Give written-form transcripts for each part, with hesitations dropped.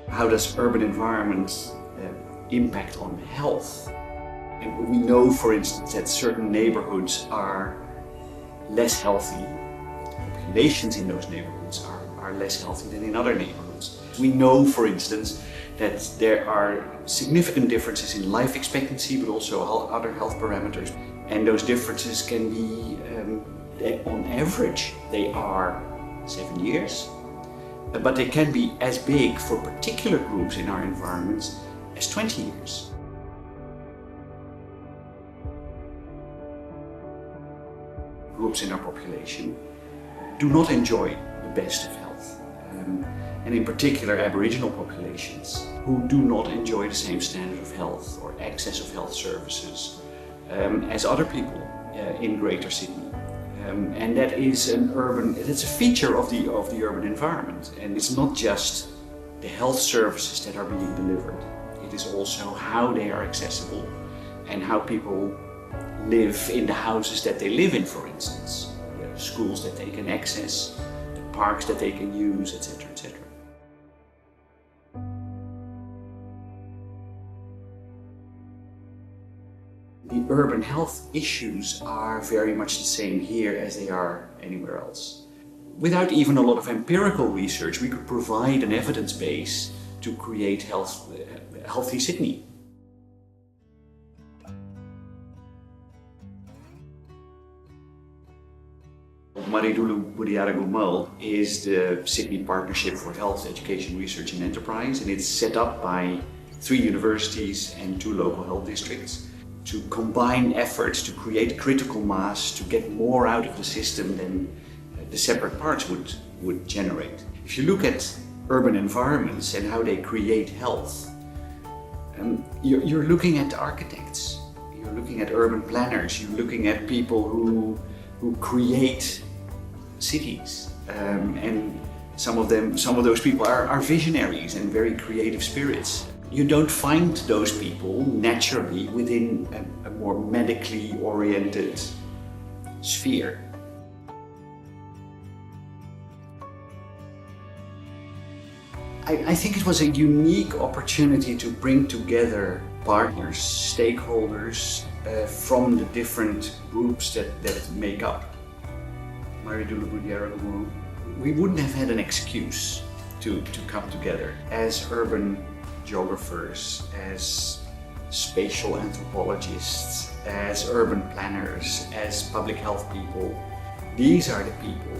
How does urban environment impact on health? And we know, for instance, that certain neighborhoods are less healthy. Populations in those neighborhoods are less healthy than in other neighborhoods. We know, for instance, that there are significant differences in life expectancy, but also other health parameters. And those differences can be, on average, they are 7 years. But they can be as big for particular groups in our environments as 20 years. Groups in our population do not enjoy the best of health. And in particular Aboriginal populations who do not enjoy the same standard of health or access of health services as other people in Greater Sydney. And that is it's a feature of the urban environment. And it's not just the health services that are being delivered. It is also how they are accessible and how people live in the houses that they live in, for instance. The schools that they can access, the parks that they can use, etc., etc. The urban health issues are very much the same here as they are anywhere else. Without even a lot of empirical research, we could provide an evidence base to create healthy Sydney. Maridulu Buduyari Gumal is the Sydney Partnership for Health, Education, Research and Enterprise, and it's set up by 3 universities and 2 local health districts to combine efforts to create critical mass, to get more out of the system than the separate parts would generate. If you look at urban environments and how they create health, you're looking at architects, you're looking at urban planners, you're looking at people who create cities, and some of those people are visionaries and very creative spirits. You don't find those people naturally within a more medically oriented sphere. I think it was a unique opportunity to bring together partners, stakeholders from the different groups that make up Maridulu Buduyari Gumal. We wouldn't have had an excuse to come together as urban geographers, as spatial anthropologists, as urban planners, as public health people. These are the people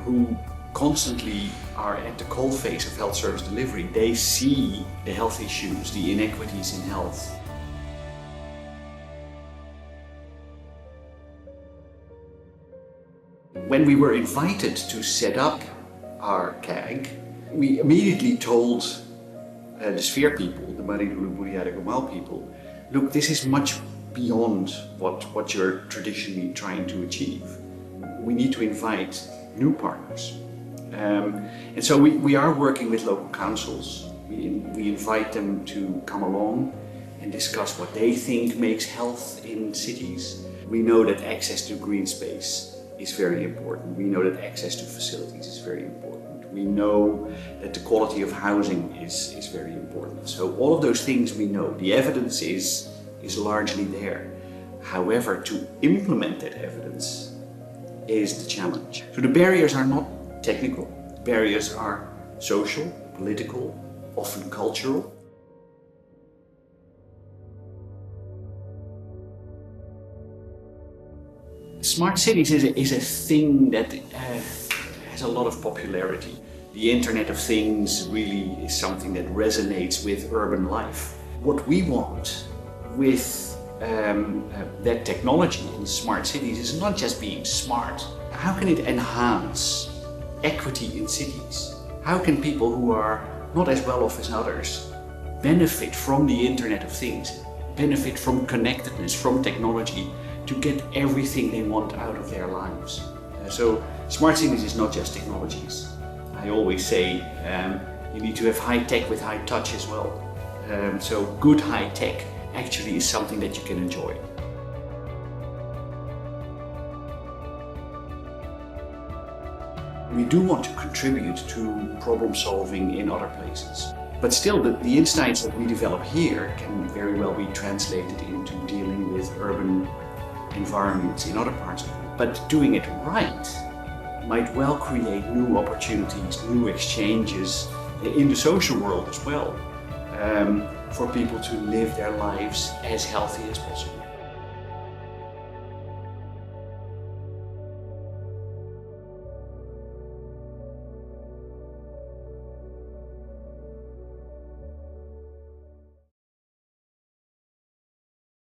who constantly are at the coalface of health service delivery. They see the health issues, the inequities in health. When we were invited to set up our CAG, we immediately told the Sphere people, the Maridulu Buduyari Gumal people, look, this is much beyond what you're traditionally trying to achieve. We need to invite new partners. And so we are working with local councils. We invite them to come along and discuss what they think makes health in cities. We know that access to green space is very important. We know that access to facilities is very important. We know that the quality of housing is very important. So all of those things we know. The evidence is largely there. However, to implement that evidence is the challenge. So the barriers are not technical. The barriers are social, political, often cultural. Smart cities is a thing that has a lot of popularity. The Internet of Things really is something that resonates with urban life. What we want with that technology in smart cities is not just being smart. How can it enhance equity in cities? How can people who are not as well off as others benefit from the Internet of Things, benefit from connectedness, from technology, to get everything they want out of their lives? So smart cities is not just technologies. I always say you need to have high tech with high touch as well. So good high tech actually is something that you can enjoy. We do want to contribute to problem solving in other places. But still, the insights that we develop here can very well be translated into dealing with urban environments in other parts of the world. But doing it right might well create new opportunities, new exchanges in the social world as well, for people to live their lives as healthy as possible.